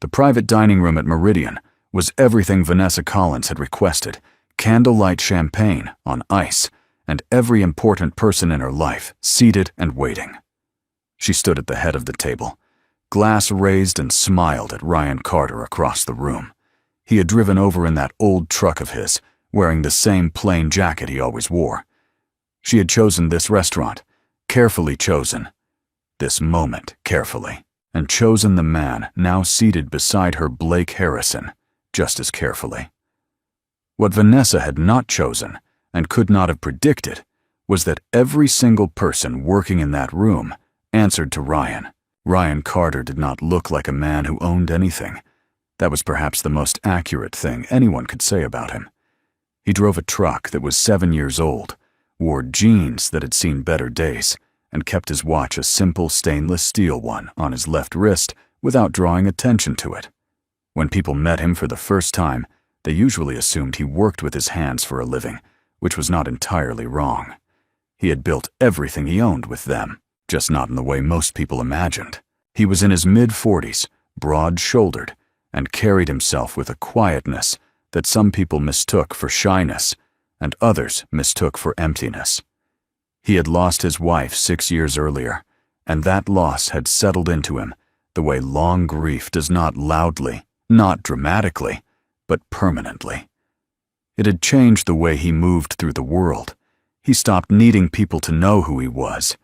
The private dining room at Meridian was everything Vanessa Collins had requested: candlelight champagne on ice, and every important person in her life seated and waiting. She stood at the head of the table, glass raised, and smiled at Ryan Carter across the room. He had driven over in that old truck of his, wearing the same plain jacket he always wore. She had chosen this restaurant, carefully chosen, this moment carefully, and chosen the man now seated beside her, Blake Harrison, just as carefully. What Vanessa had not chosen, and could not have predicted, was that every single person working in that room answered to Ryan. Ryan Carter did not look like a man who owned anything. That was perhaps the most accurate thing anyone could say about him. He drove a truck that was 7 years old, wore jeans that had seen better days, and kept his watch, a simple stainless steel one, on his left wrist without drawing attention to it. When people met him for the first time, they usually assumed he worked with his hands for a living, which was not entirely wrong. He had built everything he owned with them, just not in the way most people imagined. He was in his mid-40s, broad-shouldered, and carried himself with a quietness that some people mistook for shyness, and others mistook for emptiness. He had lost his wife 6 years earlier, and that loss had settled into him the way long grief does, not loudly, not dramatically, but permanently. It had changed the way he moved through the world. He stopped needing people to know who he was.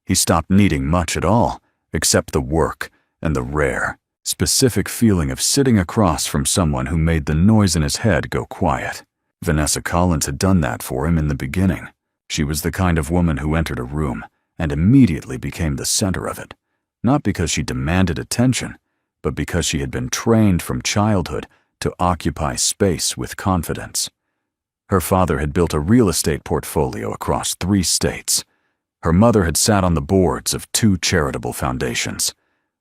He stopped needing much at all, except the work and the rare, specific feeling of sitting across from someone who made the noise in his head go quiet. Vanessa Collins had done that for him in the beginning. She was the kind of woman who entered a room and immediately became the center of it, not because she demanded attention, but because she had been trained from childhood to occupy space with confidence. Her father had built a real estate portfolio across 3 states. Her mother had sat on the boards of 2 charitable foundations.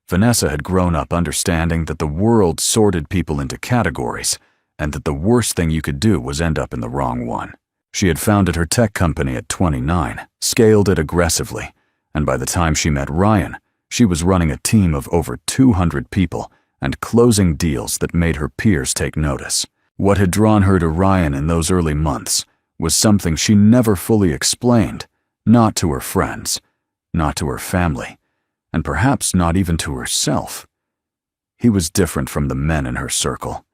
Vanessa had grown up understanding that the world sorted people into categories, and that the worst thing you could do was end up in the wrong one. She had founded her tech company at 29, scaled it aggressively, and by the time she met Ryan, she was running a team of over 200 people and closing deals that made her peers take notice. What had drawn her to Ryan in those early months was something she never fully explained, not to her friends, not to her family, and perhaps not even to herself. He was different from the men in her circle.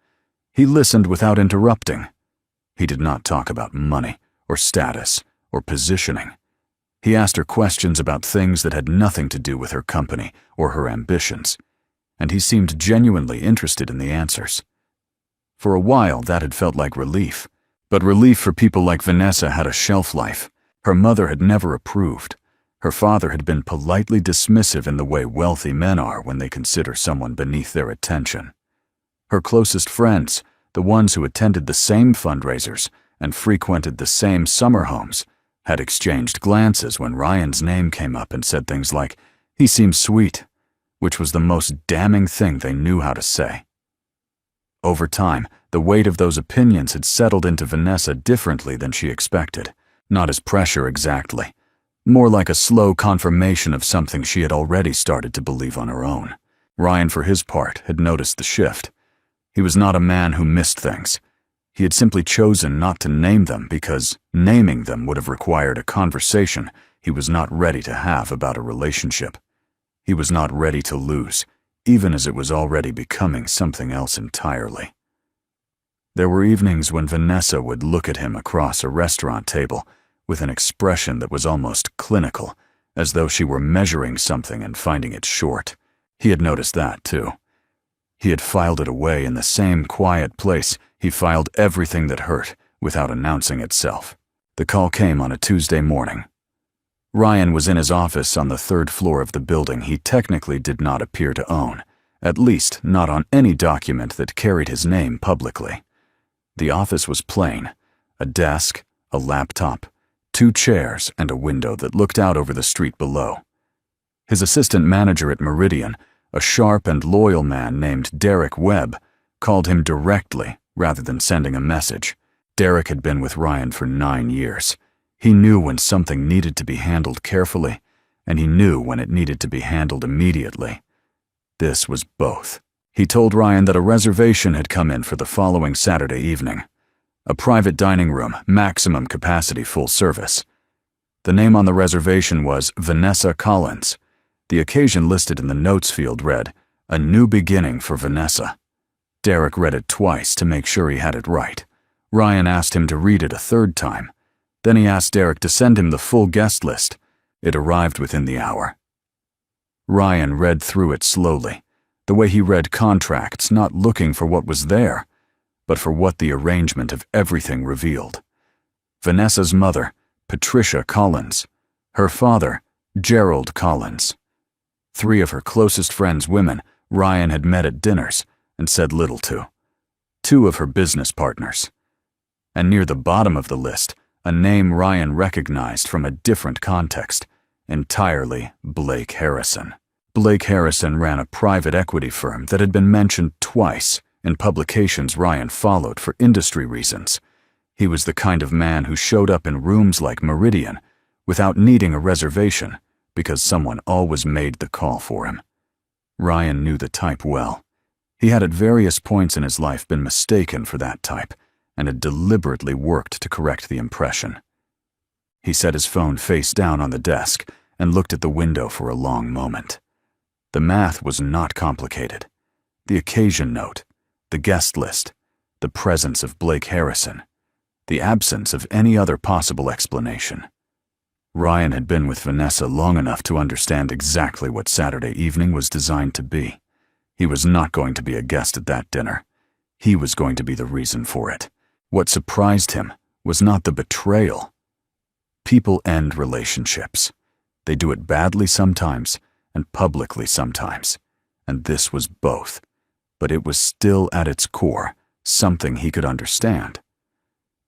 He listened without interrupting. He did not talk about money or status or positioning. He asked her questions about things that had nothing to do with her company or her ambitions, and he seemed genuinely interested in the answers. For a while, that had felt like relief, but relief for people like Vanessa had a shelf life. Her mother had never approved. Her father had been politely dismissive in the way wealthy men are when they consider someone beneath their attention. Her closest friends, the ones who attended the same fundraisers and frequented the same summer homes, had exchanged glances when Ryan's name came up and said things like, "He seems sweet," which was the most damning thing they knew how to say. Over time, the weight of those opinions had settled into Vanessa differently than she expected, not as pressure exactly, more like a slow confirmation of something she had already started to believe on her own. Ryan, for his part, had noticed the shift. He was not a man who missed things. He had simply chosen not to name them because naming them would have required a conversation he was not ready to have about a relationship. He was not ready to lose, even as it was already becoming something else entirely. There were evenings when Vanessa would look at him across a restaurant table with an expression that was almost clinical, as though she were measuring something and finding it short. He had noticed that, too. He had filed it away in the same quiet place he filed everything that hurt without announcing itself. The call came on a Tuesday morning. Ryan was in his office on the 3rd floor of the building he technically did not appear to own, at least not on any document that carried his name publicly. The office was plain: a desk, a laptop, 2 chairs, and a window that looked out over the street below. His assistant manager at Meridian, a sharp and loyal man named Derek Webb, called him directly rather than sending a message. Derek had been with Ryan for 9 years. He knew when something needed to be handled carefully, and he knew when it needed to be handled immediately. This was both. He told Ryan that a reservation had come in for the following Saturday evening. A private dining room, maximum capacity, full service. The name on the reservation was Vanessa Collins. The occasion listed in the notes field read, "A new beginning for Vanessa." Derek read it twice to make sure he had it right. Ryan asked him to read it a third time. Then he asked Derek to send him the full guest list. It arrived within the hour. Ryan read through it slowly, the way he read contracts, not looking for what was there, but for what the arrangement of everything revealed. Vanessa's mother, Patricia Collins. Her father, Gerald Collins. 3 of her closest friends, women, Ryan had met at dinners and said little to. 2 of her business partners. And near the bottom of the list, a name Ryan recognized from a different context, entirely Blake Harrison. Blake Harrison ran a private equity firm that had been mentioned twice in publications Ryan followed for industry reasons. He was the kind of man who showed up in rooms like Meridian without needing a reservation because someone always made the call for him. Ryan knew the type well. He had at various points in his life been mistaken for that type and had deliberately worked to correct the impression. He set his phone face down on the desk and looked at the window for a long moment. The math was not complicated. The occasion note, the guest list, the presence of Blake Harrison, the absence of any other possible explanation. Ryan had been with Vanessa long enough to understand exactly what Saturday evening was designed to be. He was not going to be a guest at that dinner. He was going to be the reason for it. What surprised him was not the betrayal. People end relationships. They do it badly sometimes and publicly sometimes, and this was both. But it was still at its core something he could understand.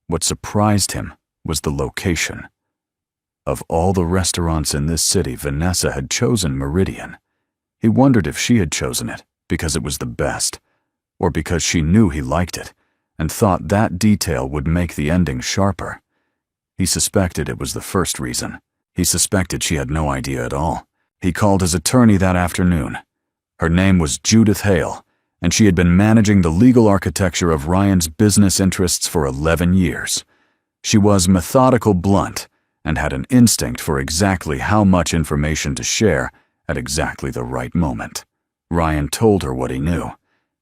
What surprised him was the location. Of all the restaurants in this city, Vanessa had chosen Meridian. He wondered if she had chosen it because it was the best, or because she knew he liked it and thought that detail would make the ending sharper. He suspected it was the first reason. He suspected she had no idea at all. He called his attorney that afternoon. Her name was Judith Hale, and she had been managing the legal architecture of Ryan's business interests for 11 years. She was methodical, blunt, and had an instinct for exactly how much information to share at exactly the right moment. Ryan told her what he knew.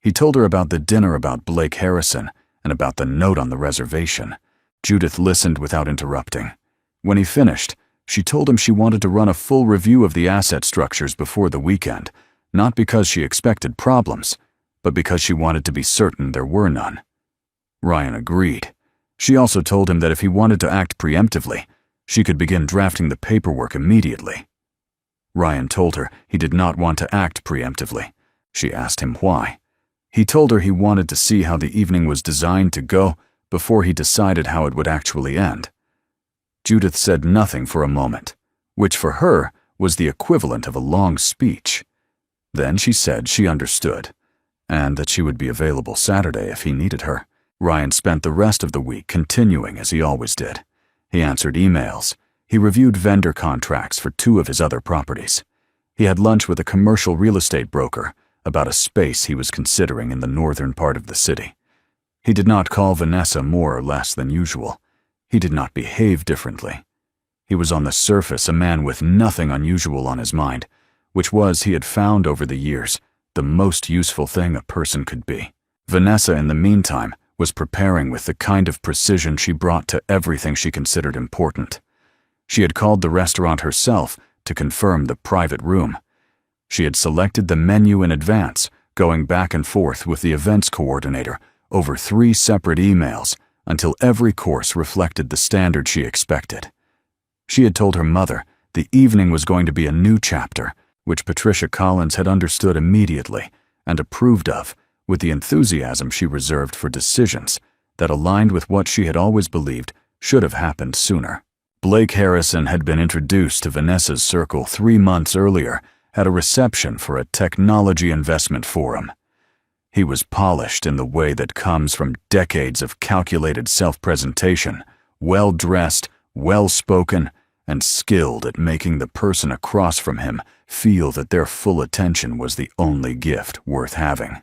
He told her about the dinner, about Blake Harrison, and about the note on the reservation. Judith listened without interrupting. When he finished, she told him she wanted to run a full review of the asset structures before the weekend, not because she expected problems, but because she wanted to be certain there were none. Ryan agreed. She also told him that if he wanted to act preemptively, she could begin drafting the paperwork immediately. Ryan told her he did not want to act preemptively. She asked him why. He told her he wanted to see how the evening was designed to go before he decided how it would actually end. Judith said nothing for a moment, which for her was the equivalent of a long speech. Then she said she understood, and that she would be available Saturday if he needed her. Ryan spent the rest of the week continuing as he always did. He answered emails. He reviewed vendor contracts for 2 of his other properties. He had lunch with a commercial real estate broker about a space he was considering in the northern part of the city. He did not call Vanessa more or less than usual. He did not behave differently. He was on the surface a man with nothing unusual on his mind, which was, he had found over the years, the most useful thing a person could be. Vanessa, in the meantime, was preparing with the kind of precision she brought to everything she considered important. She had called the restaurant herself to confirm the private room. She had selected the menu in advance, going back and forth with the events coordinator over 3 separate emails until every course reflected the standard she expected. She had told her mother the evening was going to be a new chapter, which Patricia Collins had understood immediately and approved of with the enthusiasm she reserved for decisions that aligned with what she had always believed should have happened sooner. Blake Harrison had been introduced to Vanessa's circle 3 months earlier at a reception for a technology investment forum. He was polished in the way that comes from decades of calculated self-presentation, well-dressed, well-spoken, and skilled at making the person across from him feel that their full attention was the only gift worth having.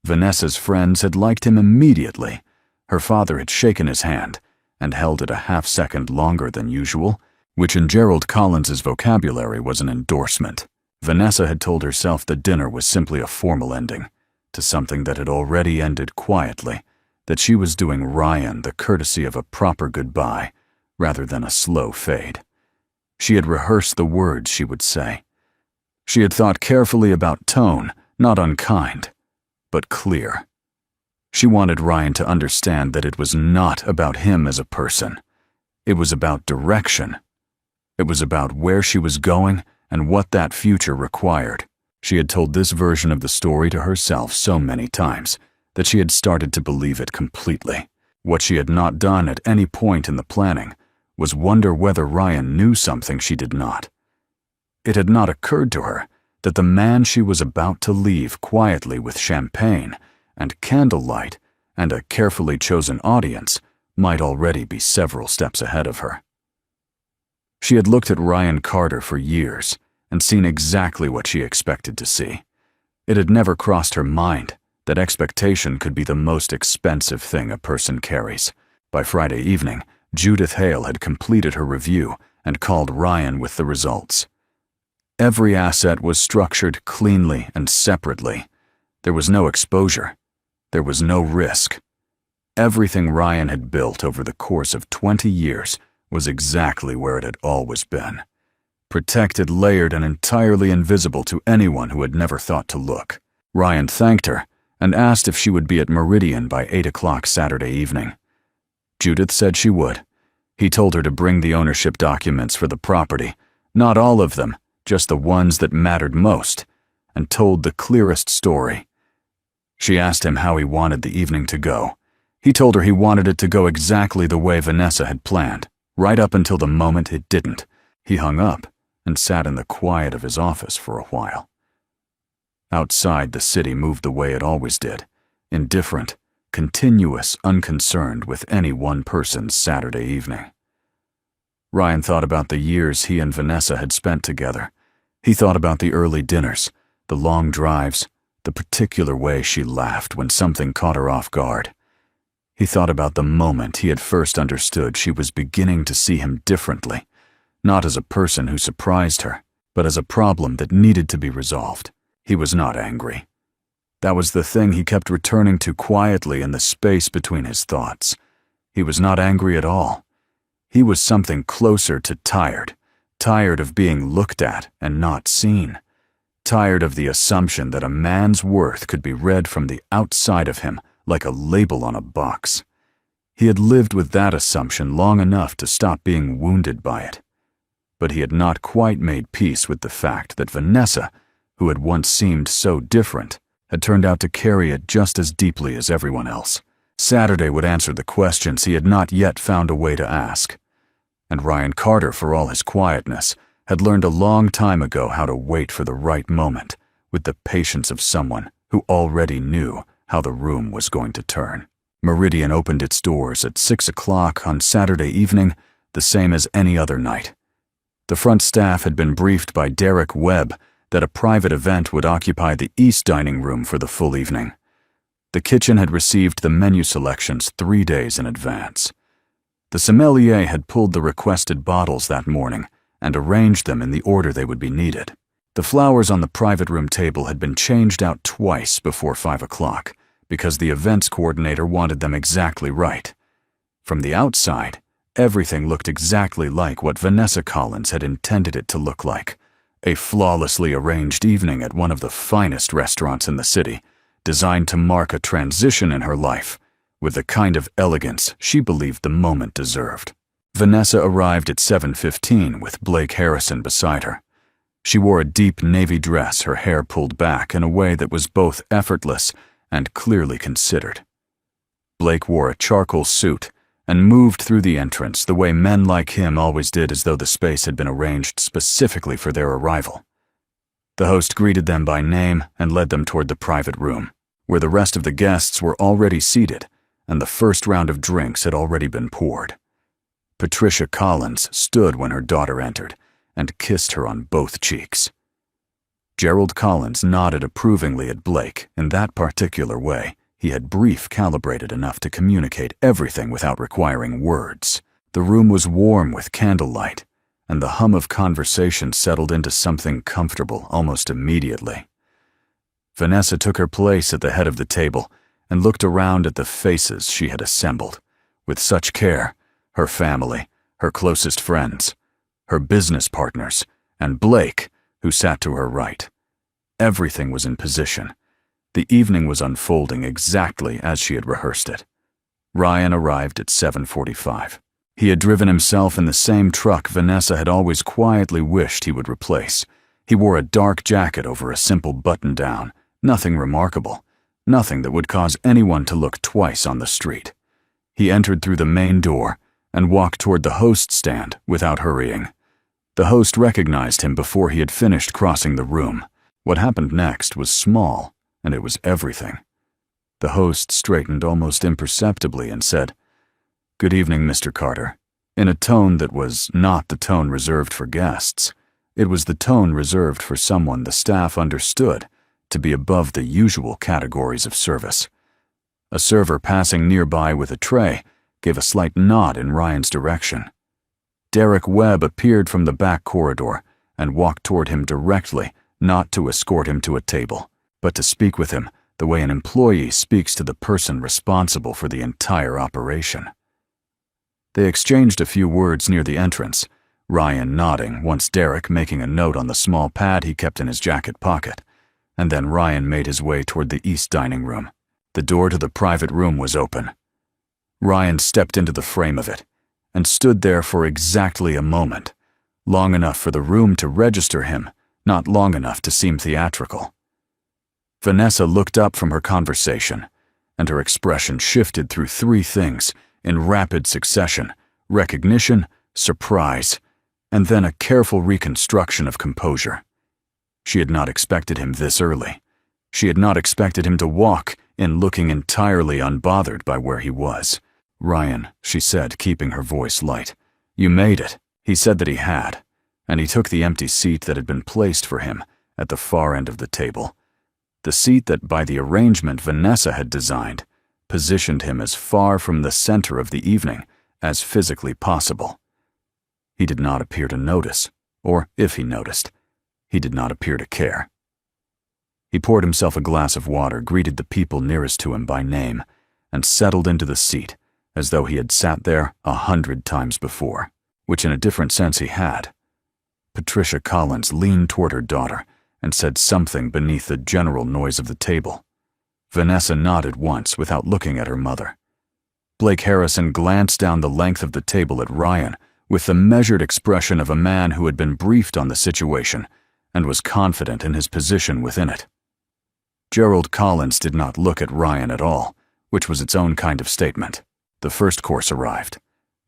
Vanessa's friends had liked him immediately. Her father had shaken his hand and held it a half-second longer than usual, which in Gerald Collins's vocabulary was an endorsement. Vanessa had told herself the dinner was simply a formal ending to something that had already ended quietly, that she was doing Ryan the courtesy of a proper goodbye rather than a slow fade. She had rehearsed the words she would say. She had thought carefully about tone, not unkind, but clear. She wanted Ryan to understand that it was not about him as a person. It was about direction. It was about where she was going and what that future required. She had told this version of the story to herself so many times that she had started to believe it completely. What she had not done at any point in the planning was wonder whether Ryan knew something she did not. It had not occurred to her that the man she was about to leave quietly with champagne and candlelight and a carefully chosen audience might already be several steps ahead of her. She had looked at Ryan Carter for years and seen exactly what she expected to see. It had never crossed her mind that expectation could be the most expensive thing a person carries. By Friday evening, Judith Hale had completed her review and called Ryan with the results. Every asset was structured cleanly and separately. There was no exposure. There was no risk. Everything Ryan had built over the course of 20 years was exactly where it had always been. Protected, layered, and entirely invisible to anyone who had never thought to look. Ryan thanked her and asked if she would be at Meridian by 8 o'clock Saturday evening. Judith said she would. He told her to bring the ownership documents for the property, not all of them, just the ones that mattered most, and told the clearest story. She asked him how he wanted the evening to go. He told her he wanted it to go exactly the way Vanessa had planned, right up until the moment it didn't. He hung up and sat in the quiet of his office for a while. Outside, the city moved the way it always did, indifferent, continuous, unconcerned with any one person's Saturday evening. Ryan thought about the years he and Vanessa had spent together. He thought about the early dinners, the long drives, the particular way she laughed when something caught her off guard. He thought about the moment he had first understood she was beginning to see him differently, not as a person who surprised her, but as a problem that needed to be resolved. He was not angry. That was the thing he kept returning to quietly in the space between his thoughts. He was not angry at all. He was something closer to tired of being looked at and not seen, tired of the assumption that a man's worth could be read from the outside of him like a label on a box. He had lived with that assumption long enough to stop being wounded by it. But he had not quite made peace with the fact that Vanessa, who had once seemed so different, had turned out to carry it just as deeply as everyone else. Saturday would answer the questions he had not yet found a way to ask. And Ryan Carter, for all his quietness, had learned a long time ago how to wait for the right moment with the patience of someone who already knew how the room was going to turn. Meridian opened its doors at 6 o'clock on Saturday evening, the same as any other night. The front staff had been briefed by Derek Webb that a private event would occupy the east dining room for the full evening. The kitchen had received the menu selections 3 days in advance. The sommelier had pulled the requested bottles that morning and arranged them in the order they would be needed. The flowers on the private room table had been changed out twice before 5 o'clock because the events coordinator wanted them exactly right. From the outside, everything looked exactly like what Vanessa Collins had intended it to look like. A flawlessly arranged evening at one of the finest restaurants in the city, designed to mark a transition in her life, with the kind of elegance she believed the moment deserved. Vanessa arrived at 7:15 with Blake Harrison beside her. She wore a deep navy dress, her hair pulled back in a way that was both effortless and clearly considered. Blake wore a charcoal suit and moved through the entrance the way men like him always did, as though the space had been arranged specifically for their arrival. The host greeted them by name and led them toward the private room, where the rest of the guests were already seated and the first round of drinks had already been poured. Patricia Collins stood when her daughter entered and kissed her on both cheeks. Gerald Collins nodded approvingly at Blake. In that particular way, he had calibrated enough to communicate everything without requiring words. The room was warm with candlelight, and the hum of conversation settled into something comfortable almost immediately. Vanessa took her place at the head of the table and looked around at the faces she had assembled. With such care, her family, her closest friends, her business partners, and Blake, who sat to her right. Everything was in position. The evening was unfolding exactly as she had rehearsed it. Ryan arrived at 7:45. He had driven himself in the same truck Vanessa had always quietly wished he would replace. He wore a dark jacket over a simple button-down, nothing remarkable, nothing that would cause anyone to look twice on the street. He entered through the main door and walked toward the host stand without hurrying. The host recognized him before he had finished crossing the room. What happened next was small, and it was everything. The host straightened almost imperceptibly and said, "Good evening, Mr. Carter," in a tone that was not the tone reserved for guests. It was the tone reserved for someone the staff understood to be above the usual categories of service. A server passing nearby with a tray gave a slight nod in Ryan's direction. Derek Webb appeared from the back corridor and walked toward him directly, not to escort him to a table, but to speak with him the way an employee speaks to the person responsible for the entire operation. They exchanged a few words near the entrance, Ryan nodding once Derek making a note on the small pad he kept in his jacket pocket, and then Ryan made his way toward the east dining room. The door to the private room was open. Ryan stepped into the frame of it and stood there for exactly a moment, long enough for the room to register him, not long enough to seem theatrical. Vanessa looked up from her conversation, and her expression shifted through three things in rapid succession: recognition, surprise, and then a careful reconstruction of composure. She had not expected him this early. She had not expected him to walk in looking entirely unbothered by where he was. "Ryan," she said, keeping her voice light, "you made it." He said that he had, and he took the empty seat that had been placed for him at the far end of the table. The seat that, by the arrangement Vanessa had designed, positioned him as far from the center of the evening as physically possible. He did not appear to notice, or if he noticed, he did not appear to care. He poured himself a glass of water, greeted the people nearest to him by name, and settled into the seat as though he had sat there 100 times before, which in a different sense he had. Patricia Collins leaned toward her daughter and said something beneath the general noise of the table. Vanessa nodded once without looking at her mother. Blake Harrison glanced down the length of the table at Ryan with the measured expression of a man who had been briefed on the situation and was confident in his position within it. Gerald Collins did not look at Ryan at all, which was its own kind of statement. The first course arrived.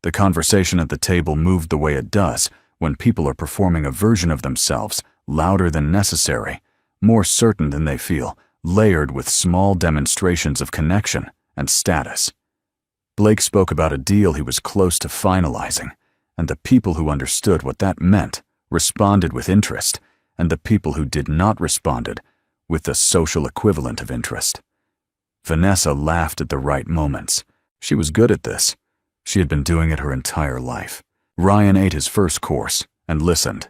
The conversation at the table moved the way it does when people are performing a version of themselves louder than necessary, more certain than they feel, layered with small demonstrations of connection and status. Blake spoke about a deal he was close to finalizing, and the people who understood what that meant responded with interest, and the people who did not responded with the social equivalent of interest. Vanessa laughed at the right moments. She was good at this. She had been doing it her entire life. Ryan ate his first course and listened.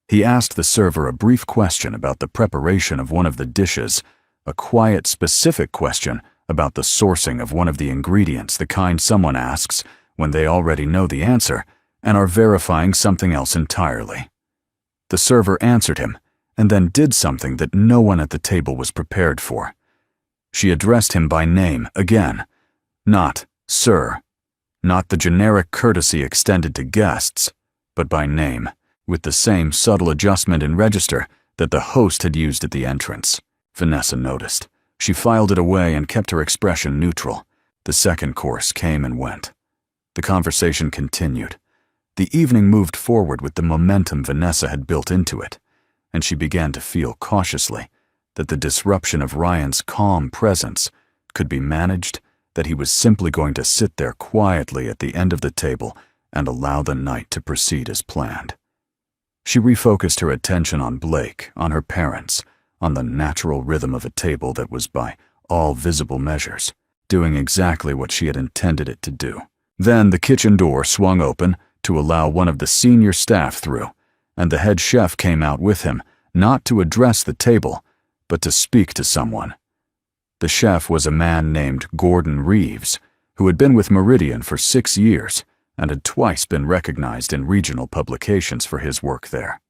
He asked the server a brief question about the preparation of one of the dishes, a quiet, specific question about the sourcing of one of the ingredients, the kind someone asks when they already know the answer and are verifying something else entirely. The server answered him and then did something that no one at the table was prepared for. She addressed him by name again, not "Sir," not the generic courtesy extended to guests, but by name, with the same subtle adjustment in register that the host had used at the entrance. Vanessa noticed. She filed it away and kept her expression neutral. The second course came and went. The conversation continued. The evening moved forward with the momentum Vanessa had built into it, and she began to feel cautiously that the disruption of Ryan's calm presence could be managed, that he was simply going to sit there quietly at the end of the table and allow the night to proceed as planned. She refocused her attention on Blake, on her parents, on the natural rhythm of a table that was, by all visible measures, doing exactly what she had intended it to do. Then the kitchen door swung open to allow one of the senior staff through, and the head chef came out with him, not to address the table, but to speak to someone. The chef was a man named Gordon Reeves, who had been with Meridian for 6 years and had twice been recognized in regional publications for his work there.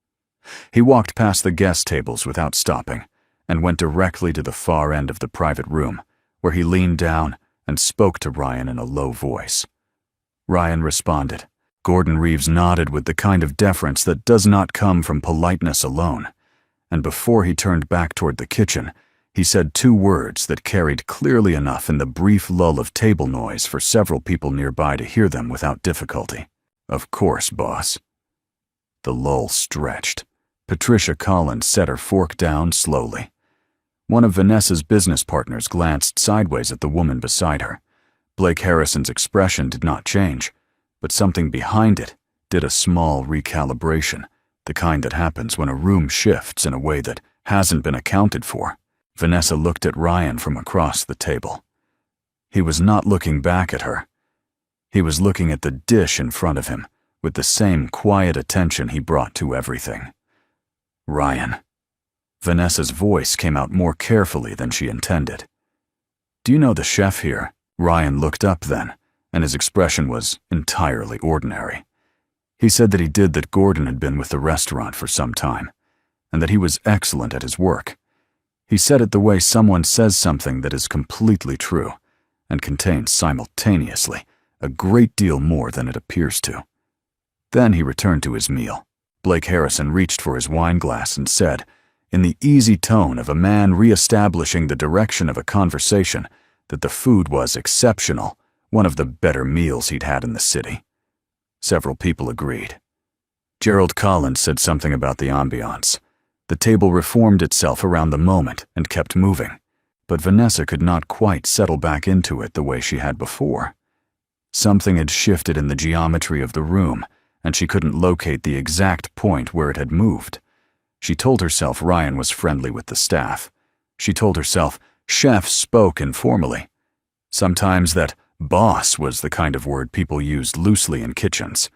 He walked past the guest tables without stopping and went directly to the far end of the private room, where he leaned down and spoke to Ryan in a low voice. Ryan responded. Gordon Reeves nodded with the kind of deference that does not come from politeness alone, and before he turned back toward the kitchen, he said 2 words that carried clearly enough in the brief lull of table noise for several people nearby to hear them without difficulty. "Of course, boss." The lull stretched. Patricia Collins set her fork down slowly. One of Vanessa's business partners glanced sideways at the woman beside her. Blake Harrison's expression did not change, but something behind it did a small recalibration, the kind that happens when a room shifts in a way that hasn't been accounted for. Vanessa looked at Ryan from across the table. He was not looking back at her. He was looking at the dish in front of him with the same quiet attention he brought to everything. "Ryan." Vanessa's voice came out more carefully than she intended. "Do you know the chef here?" Ryan looked up then, and his expression was entirely ordinary. He said that Gordon had been with the restaurant for some time, and that he was excellent at his work. He said it the way someone says something that is completely true, and contains simultaneously a great deal more than it appears to. Then he returned to his meal. Blake Harrison reached for his wine glass and said, in the easy tone of a man re-establishing the direction of a conversation, that the food was exceptional, one of the better meals he'd had in the city. Several people agreed. Gerald Collins said something about the ambiance. The table reformed itself around the moment and kept moving, but Vanessa could not quite settle back into it the way she had before. Something had shifted in the geometry of the room, and she couldn't locate the exact point where it had moved. She told herself Ryan was friendly with the staff. She told herself chefs spoke informally. Sometimes that boss was the kind of word people used loosely in kitchens.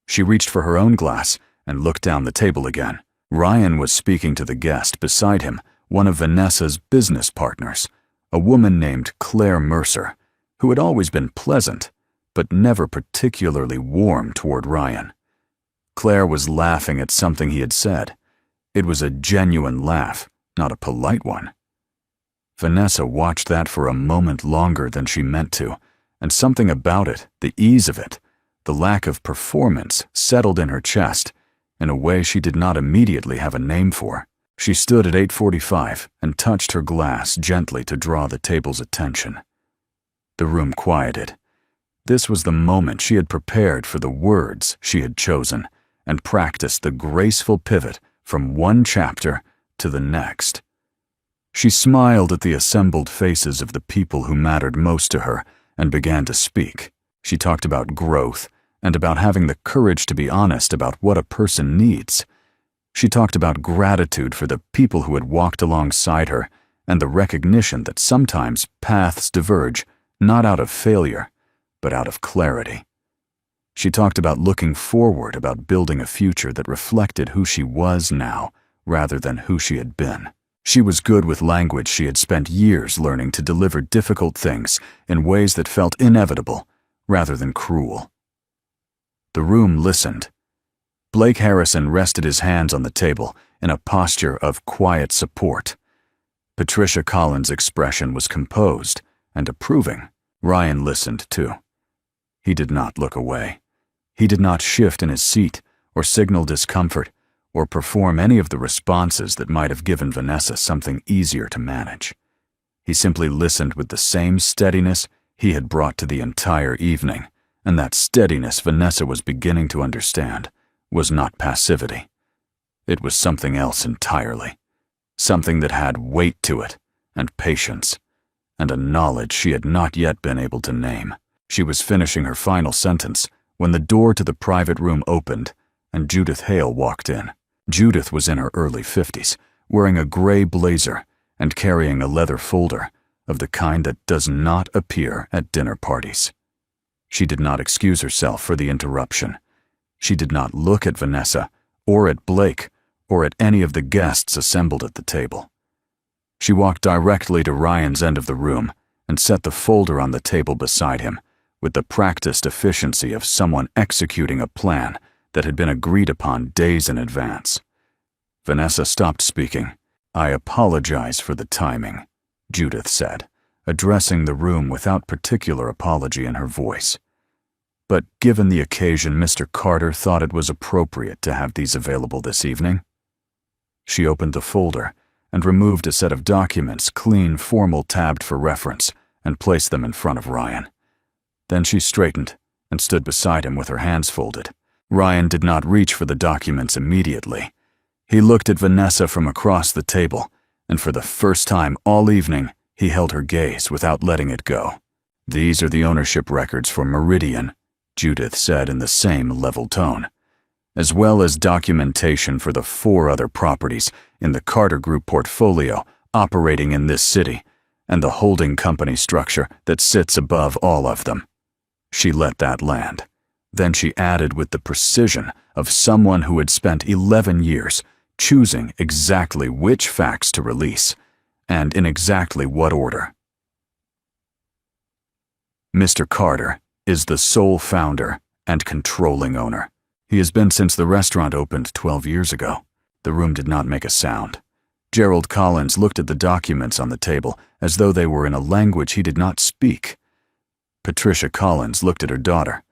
She reached for her own glass and looked down the table again. Ryan was speaking to the guest beside him, one of Vanessa's business partners, a woman named Claire Mercer, who had always been pleasant, but never particularly warm toward Ryan. Claire was laughing at something he had said. It was a genuine laugh, not a polite one. Vanessa watched that for a moment longer than she meant to, and something about it, the ease of it, the lack of performance, settled in her chest in a way she did not immediately have a name for. She stood at 8:45 and touched her glass gently to draw the table's attention. The room quieted. This was the moment she had prepared for the words she had chosen and practiced the graceful pivot from one chapter to the next. She smiled at the assembled faces of the people who mattered most to her and began to speak. She talked about growth and about having the courage to be honest about what a person needs. She talked about gratitude for the people who had walked alongside her and the recognition that sometimes paths diverge not out of failure, but out of clarity. She talked about looking forward, about building a future that reflected who she was now rather than who she had been. She was good with language she had spent years learning to deliver difficult things in ways that felt inevitable rather than cruel. The room listened. Blake Harrison rested his hands on the table in a posture of quiet support. Patricia Collins' expression was composed and approving. Ryan listened too. He did not look away. He did not shift in his seat or signal discomfort or perform any of the responses that might have given Vanessa something easier to manage. He simply listened with the same steadiness he had brought to the entire evening, and that steadiness Vanessa was beginning to understand was not passivity. It was something else entirely, something that had weight to it, and patience, and a knowledge she had not yet been able to name. She was finishing her final sentence when the door to the private room opened and Judith Hale walked in. Judith was in her early 50s, wearing a gray blazer and carrying a leather folder of the kind that does not appear at dinner parties. She did not excuse herself for the interruption. She did not look at Vanessa, or at Blake, or at any of the guests assembled at the table. She walked directly to Ryan's end of the room and set the folder on the table beside him, with the practiced efficiency of someone executing a plan that had been agreed upon days in advance. Vanessa stopped speaking. "I apologize for the timing," Judith said, addressing the room without particular apology in her voice. "But given the occasion, Mr. Carter thought it was appropriate to have these available this evening." She opened the folder and removed a set of documents, clean, formal, tabbed for reference, and placed them in front of Ryan. Then she straightened and stood beside him with her hands folded. Ryan did not reach for the documents immediately. He looked at Vanessa from across the table, and for the first time all evening, he held her gaze without letting it go. "These are the ownership records for Meridian," Judith said in the same level tone, "as well as documentation for the 4 other properties in the Carter Group portfolio operating in this city, and the holding company structure that sits above all of them." She let that land. Then she added with the precision of someone who had spent 11 years choosing exactly which facts to release, and in exactly what order. Mr. Carter is the sole founder and controlling owner. He has been since the restaurant opened 12 years ago. The room did not make a sound. Gerald Collins looked at the documents on the table as though they were in a language he did not speak. Patricia Collins looked at her daughter.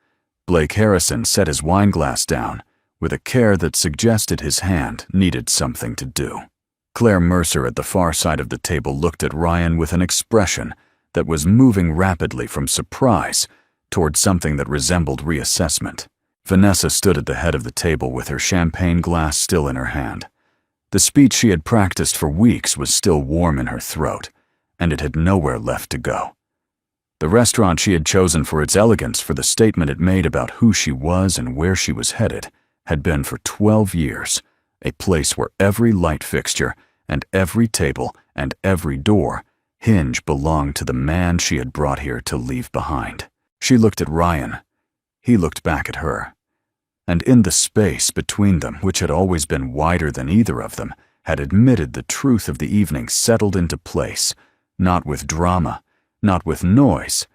Blake Harrison set his wineglass down with a care that suggested his hand needed something to do. Claire Mercer at the far side of the table looked at Ryan with an expression that was moving rapidly from surprise toward something that resembled reassessment. Vanessa stood at the head of the table with her champagne glass still in her hand. The speech she had practiced for weeks was still warm in her throat, and it had nowhere left to go. The restaurant she had chosen for its elegance, for the statement it made about who she was and where she was headed, had been for 12 years a place where every light fixture and every table and every door hinge belonged to the man she had brought here to leave behind. She looked at Ryan. He looked back at her. And in the space between them, which had always been wider than either of them, had admitted the truth of the evening settled into place, not with drama, not with noise,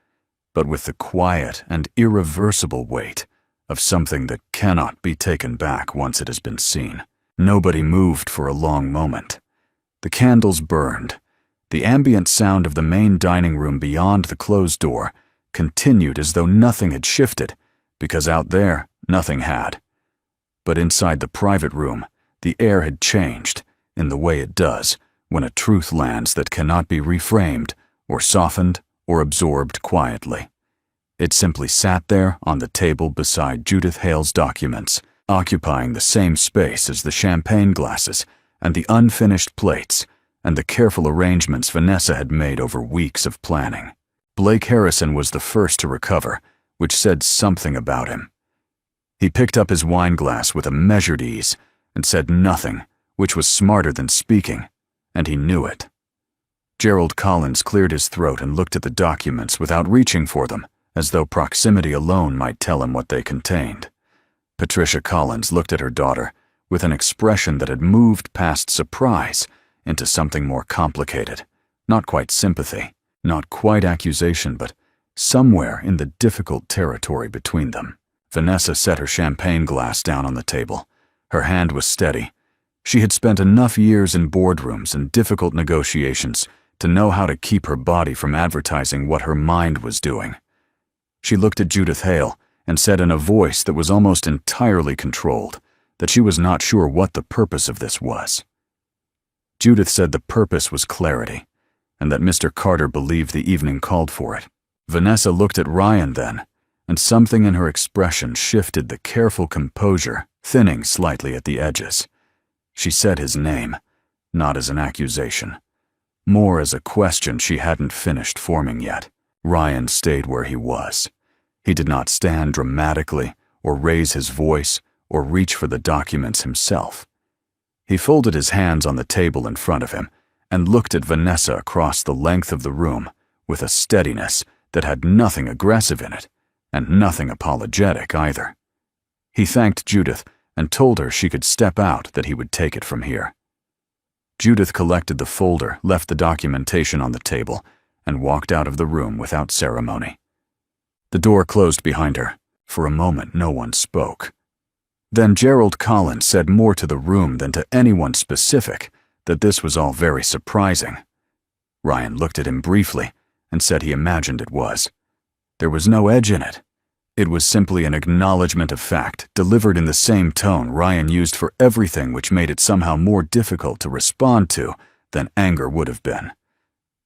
but with the quiet and irreversible weight of something that cannot be taken back once it has been seen. Nobody moved for a long moment. The candles burned. The ambient sound of the main dining room beyond the closed door continued as though nothing had shifted, because out there, nothing had. But inside the private room, the air had changed in the way it does when a truth lands that cannot be reframed or softened or absorbed quietly. It simply sat there on the table beside Judith Hale's documents, occupying the same space as the champagne glasses and the unfinished plates and the careful arrangements Vanessa had made over weeks of planning. Blake Harrison was the first to recover, which said something about him. He picked up his wineglass with a measured ease and said nothing, which was smarter than speaking, and he knew it. Gerald Collins cleared his throat and looked at the documents without reaching for them, as though proximity alone might tell him what they contained. Patricia Collins looked at her daughter with an expression that had moved past surprise into something more complicated, not quite sympathy, not quite accusation, but somewhere in the difficult territory between them. Vanessa set her champagne glass down on the table. Her hand was steady. She had spent enough years in boardrooms and difficult negotiations to know how to keep her body from advertising what her mind was doing. She looked at Judith Hale and said in a voice that was almost entirely controlled that she was not sure what the purpose of this was. Judith said the purpose was clarity, and that Mr. Carter believed the evening called for it. Vanessa looked at Ryan then, and something in her expression shifted the careful composure, thinning slightly at the edges. She said his name, not as an accusation, more as a question she hadn't finished forming yet. Ryan stayed where he was. He did not stand dramatically or raise his voice or reach for the documents himself. He folded his hands on the table in front of him and looked at Vanessa across the length of the room with a steadiness that had nothing aggressive in it and nothing apologetic either. He thanked Judith and told her she could step out, that he would take it from here. Judith collected the folder, left the documentation on the table, and walked out of the room without ceremony. The door closed behind her. For a moment, no one spoke. Then Gerald Collins said more to the room than to anyone specific that this was all very surprising. Ryan looked at him briefly and said he imagined it was. There was no edge in it. It was simply an acknowledgement of fact, delivered in the same tone Ryan used for everything, which made it somehow more difficult to respond to than anger would have been.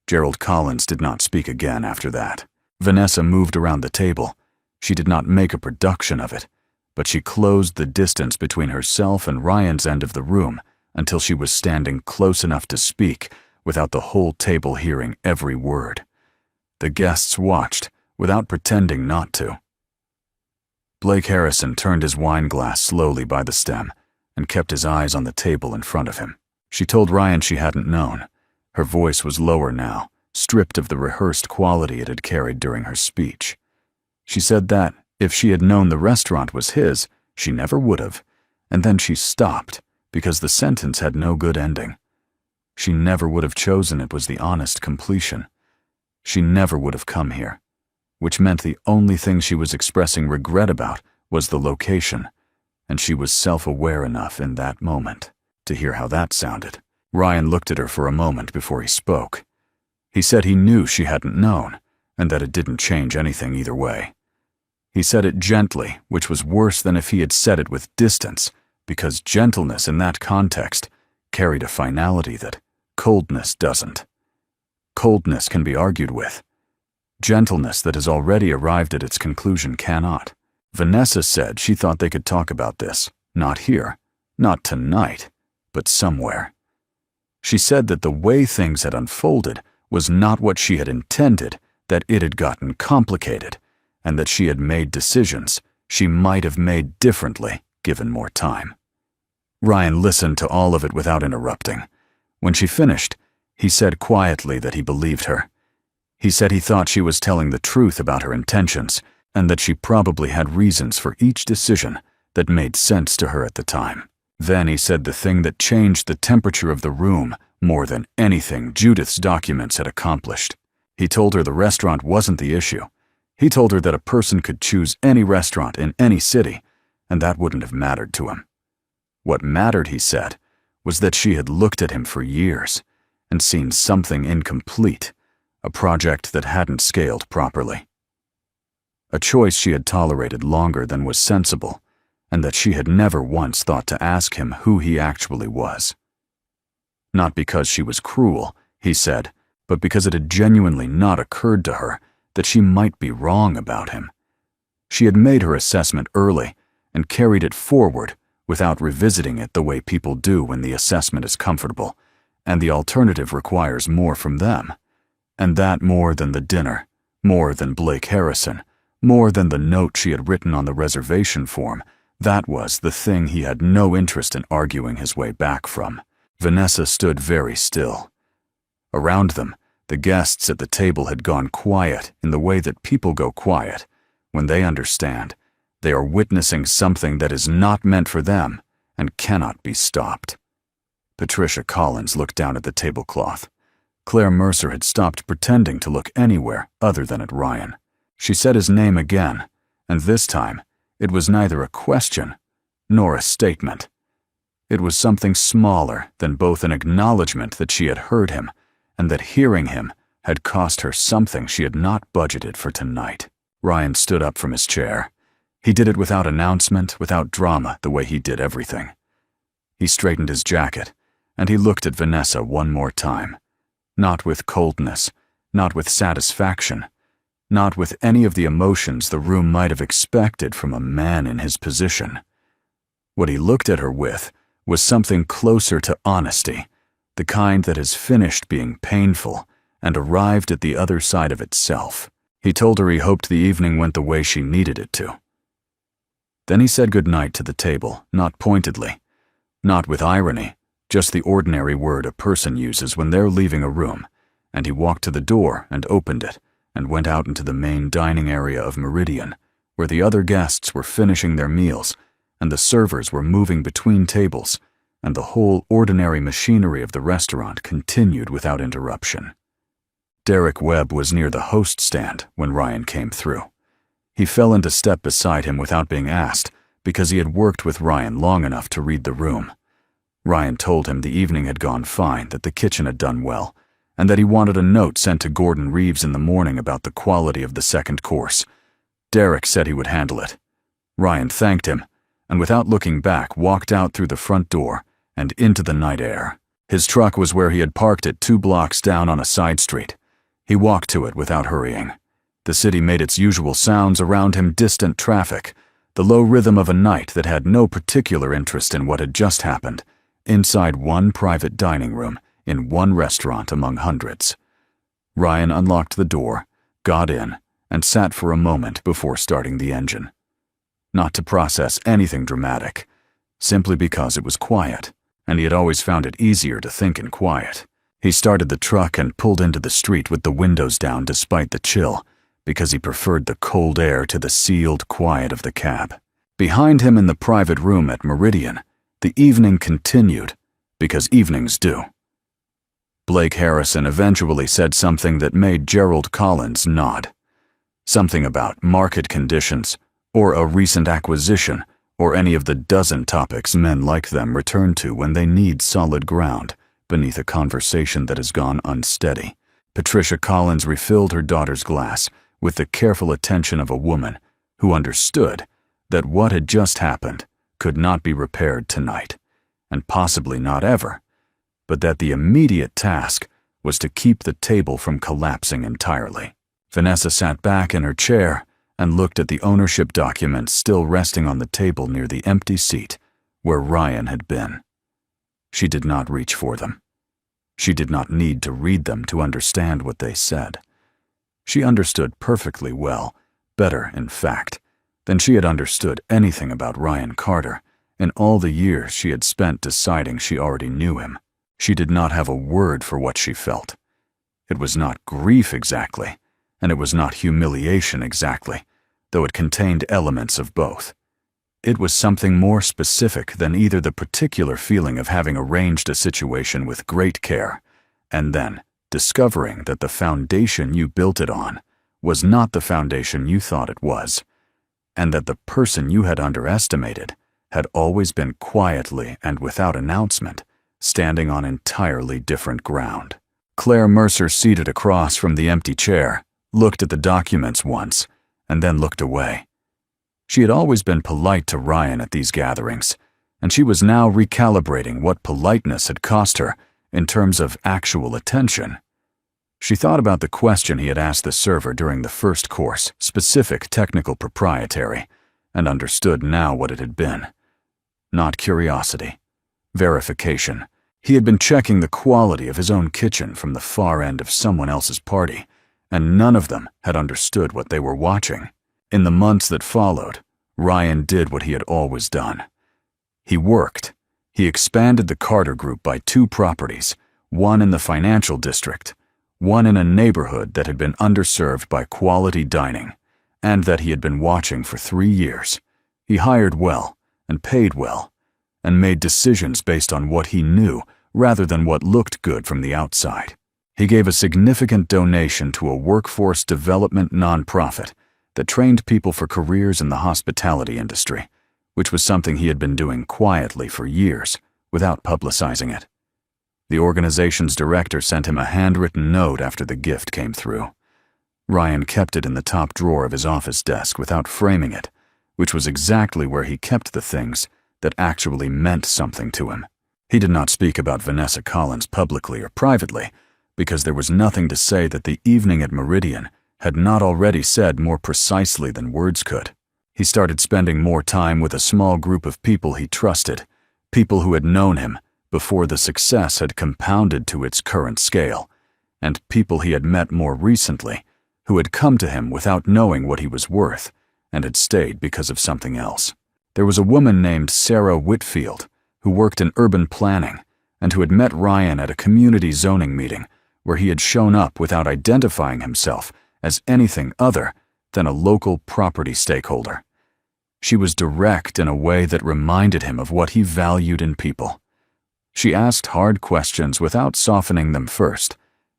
Gerald Collins did not speak again after that. Vanessa moved around the table. She did not make a production of it, but she closed the distance between herself and Ryan's end of the room until she was standing close enough to speak without the whole table hearing every word. The guests watched without pretending not to. Blake Harrison turned his wine glass slowly by the stem and kept his eyes on the table in front of him. She told Ryan she hadn't known. Her voice was lower now, stripped of the rehearsed quality it had carried during her speech. She said that, if she had known the restaurant was his, she never would have, and then she stopped because the sentence had no good ending. She never would have chosen it was the honest completion. She never would have come here, which meant the only thing she was expressing regret about was the location, and she was self-aware enough in that moment to hear how that sounded. Ryan looked at her for a moment before he spoke. He said he knew she hadn't known, and that it didn't change anything either way. He said it gently, which was worse than if he had said it with distance, because gentleness in that context carried a finality that coldness doesn't. Coldness can be argued with. Gentleness that has already arrived at its conclusion cannot. Vanessa said she thought they could talk about this, not here, not tonight, but somewhere. She said that the way things had unfolded was not what she had intended, that it had gotten complicated, and that she had made decisions she might have made differently given more time. Ryan listened to all of it without interrupting. When she finished, he said quietly that he believed her. He said he thought she was telling the truth about her intentions, and that she probably had reasons for each decision that made sense to her at the time. Then he said the thing that changed the temperature of the room more than anything Judith's documents had accomplished. He told her the restaurant wasn't the issue. He told her that a person could choose any restaurant in any city, and that wouldn't have mattered to him. What mattered, he said, was that she had looked at him for years and seen something incomplete, a project that hadn't scaled properly. A choice she had tolerated longer than was sensible, and that she had never once thought to ask him who he actually was. Not because she was cruel, he said, but because it had genuinely not occurred to her that she might be wrong about him. She had made her assessment early and carried it forward without revisiting it the way people do when the assessment is comfortable, and the alternative requires more from them. And that more than the dinner, more than Blake Harrison, more than the note she had written on the reservation form, that was the thing he had no interest in arguing his way back from. Vanessa stood very still. Around them, the guests at the table had gone quiet in the way that people go quiet when they understand they are witnessing something that is not meant for them and cannot be stopped. Patricia Collins looked down at the tablecloth. Claire Mercer had stopped pretending to look anywhere other than at Ryan. She said his name again, and this time it was neither a question nor a statement. It was something smaller than both an acknowledgement that she had heard him and that hearing him had cost her something she had not budgeted for tonight. Ryan stood up from his chair. He did it without announcement, without drama, the way he did everything. He straightened his jacket, and he looked at Vanessa one more time. Not with coldness, not with satisfaction, not with any of the emotions the room might have expected from a man in his position. What he looked at her with was something closer to honesty, the kind that has finished being painful and arrived at the other side of itself. He told her he hoped the evening went the way she needed it to. Then he said goodnight to the table, not pointedly, not with irony, just the ordinary word a person uses when they're leaving a room, and he walked to the door and opened it and went out into the main dining area of Meridian, where the other guests were finishing their meals and the servers were moving between tables, and the whole ordinary machinery of the restaurant continued without interruption. Derek Webb was near the host stand when Ryan came through. He fell into step beside him without being asked because he had worked with Ryan long enough to read the room. Ryan told him the evening had gone fine, that the kitchen had done well, and that he wanted a note sent to Gordon Reeves in the morning about the quality of the second course. Derek said he would handle it. Ryan thanked him, and without looking back walked out through the front door and into the night air. His truck was where he had parked it 2 blocks down on a side street. He walked to it without hurrying. The city made its usual sounds around him, distant traffic, the low rhythm of a night that had no particular interest in what had just happened, inside one private dining room in one restaurant among hundreds. Ryan unlocked the door, got in, and sat for a moment before starting the engine. Not to process anything dramatic, simply because it was quiet, and he had always found it easier to think in quiet. He started the truck and pulled into the street with the windows down despite the chill, because he preferred the cold air to the sealed quiet of the cab. Behind him in the private room at Meridian, the evening continued, because evenings do. Blake Harrison eventually said something that made Gerald Collins nod. Something about market conditions, or a recent acquisition, or any of the dozen topics men like them return to when they need solid ground beneath a conversation that has gone unsteady. Patricia Collins refilled her daughter's glass with the careful attention of a woman who understood that what had just happened could not be repaired tonight, and possibly not ever, but that the immediate task was to keep the table from collapsing entirely. Vanessa sat back in her chair and looked at the ownership documents still resting on the table near the empty seat where Ryan had been. She did not reach for them. She did not need to read them to understand what they said. She understood perfectly well, better, in fact, than she had understood anything about Ryan Carter in all the years she had spent deciding she already knew him. She did not have a word for what she felt. It was not grief exactly, and it was not humiliation exactly, though it contained elements of both. It was something more specific than either the particular feeling of having arranged a situation with great care, and then discovering that the foundation you built it on was not the foundation you thought it was, and that the person you had underestimated had always been quietly and without announcement, standing on entirely different ground. Claire Mercer, seated across from the empty chair, looked at the documents once, and then looked away. She had always been polite to Ryan at these gatherings, and she was now recalibrating what politeness had cost her in terms of actual attention. She thought about the question he had asked the server during the first course, specific technical proprietary, and understood now what it had been. Not curiosity. Verification. He had been checking the quality of his own kitchen from the far end of someone else's party, and none of them had understood what they were watching. In the months that followed, Ryan did what he had always done. He worked. He expanded the Carter Group by 2 properties, one in the financial district, one in a neighborhood that had been underserved by quality dining, and that he had been watching for 3 years. He hired well, and paid well, and made decisions based on what he knew rather than what looked good from the outside. He gave a significant donation to a workforce development nonprofit that trained people for careers in the hospitality industry, which was something he had been doing quietly for years without publicizing it. The organization's director sent him a handwritten note after the gift came through. Ryan kept it in the top drawer of his office desk without framing it, which was exactly where he kept the things that actually meant something to him. He did not speak about Vanessa Collins publicly or privately, because there was nothing to say that the evening at Meridian had not already said more precisely than words could. He started spending more time with a small group of people he trusted, people who had known him before the success had compounded to its current scale, and people he had met more recently who had come to him without knowing what he was worth and had stayed because of something else. There was a woman named Sarah Whitfield who worked in urban planning and who had met Ryan at a community zoning meeting where he had shown up without identifying himself as anything other than a local property stakeholder. She was direct in a way that reminded him of what he valued in people. She asked hard questions without softening them first,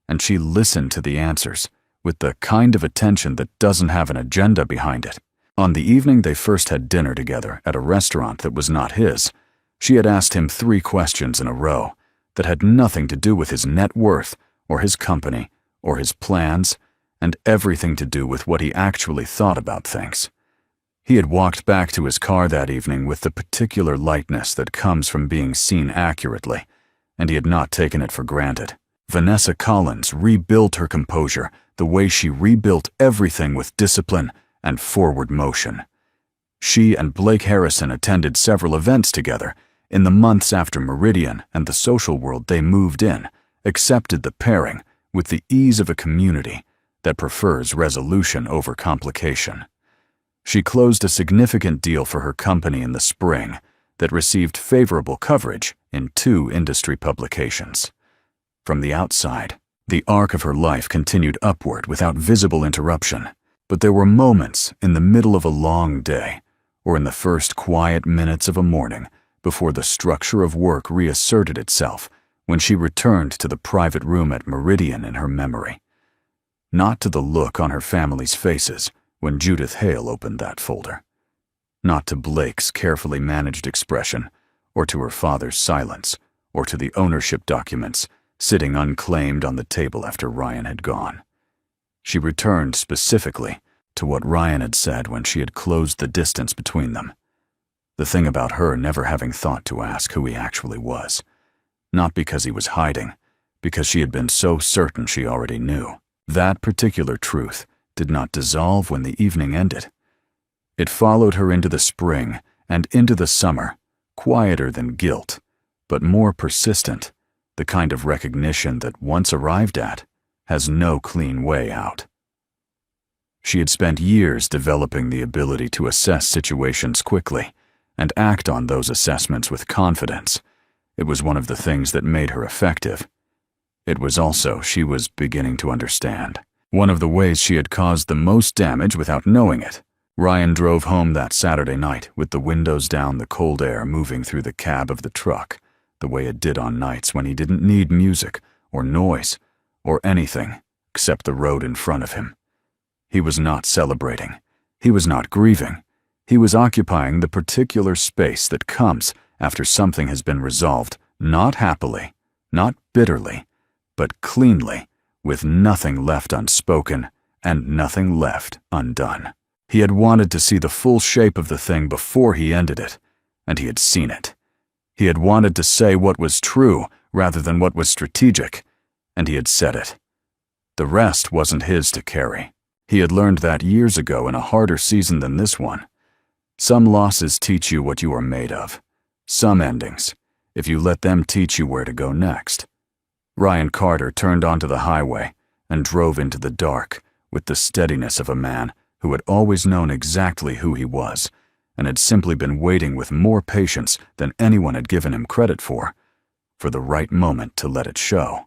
and she listened to the answers with the kind of attention that doesn't have an agenda behind it. On the evening they first had dinner together at a restaurant that was not his, she had asked him 3 questions in a row that had nothing to do with his net worth or his company or his plans, and everything to do with what he actually thought about things. He had walked back to his car that evening with the particular lightness that comes from being seen accurately, and he had not taken it for granted. Vanessa Collins rebuilt her composure the way she rebuilt everything with discipline and forward motion. She and Blake Harrison attended several events together in the months after Meridian and the social world they moved in accepted the pairing with the ease of a community that prefers resolution over complication. She closed a significant deal for her company in the spring that received favorable coverage in 2 industry publications. From the outside, the arc of her life continued upward without visible interruption, but there were moments in the middle of a long day or in the first quiet minutes of a morning before the structure of work reasserted itself when she returned to the private room at Meridian in her memory. Not to the look on her family's faces when Judith Hale opened that folder. Not to Blake's carefully managed expression, or to her father's silence, or to the ownership documents sitting unclaimed on the table after Ryan had gone. She returned specifically to what Ryan had said when she had closed the distance between them. The thing about her never having thought to ask who he actually was. Not because he was hiding, because she had been so certain she already knew. That particular truth did not dissolve when the evening ended. It followed her into the spring and into the summer, quieter than guilt, but more persistent, the kind of recognition that, once arrived at, has no clean way out. She had spent years developing the ability to assess situations quickly and act on those assessments with confidence. It was one of the things that made her effective. It was also, she was beginning to understand, one of the ways she had caused the most damage without knowing it. Ryan drove home that Saturday night with the windows down, the cold air moving through the cab of the truck, the way it did on nights when he didn't need music or noise or anything except the road in front of him. He was not celebrating. He was not grieving. He was occupying the particular space that comes after something has been resolved, not happily, not bitterly, but cleanly, with nothing left unspoken and nothing left undone. He had wanted to see the full shape of the thing before he ended it, and he had seen it. He had wanted to say what was true rather than what was strategic, and he had said it. The rest wasn't his to carry. He had learned that years ago in a harder season than this one. Some losses teach you what you are made of. Some endings, if you let them teach you where to go next. Ryan Carter turned onto the highway and drove into the dark with the steadiness of a man who had always known exactly who he was and had simply been waiting with more patience than anyone had given him credit for the right moment to let it show.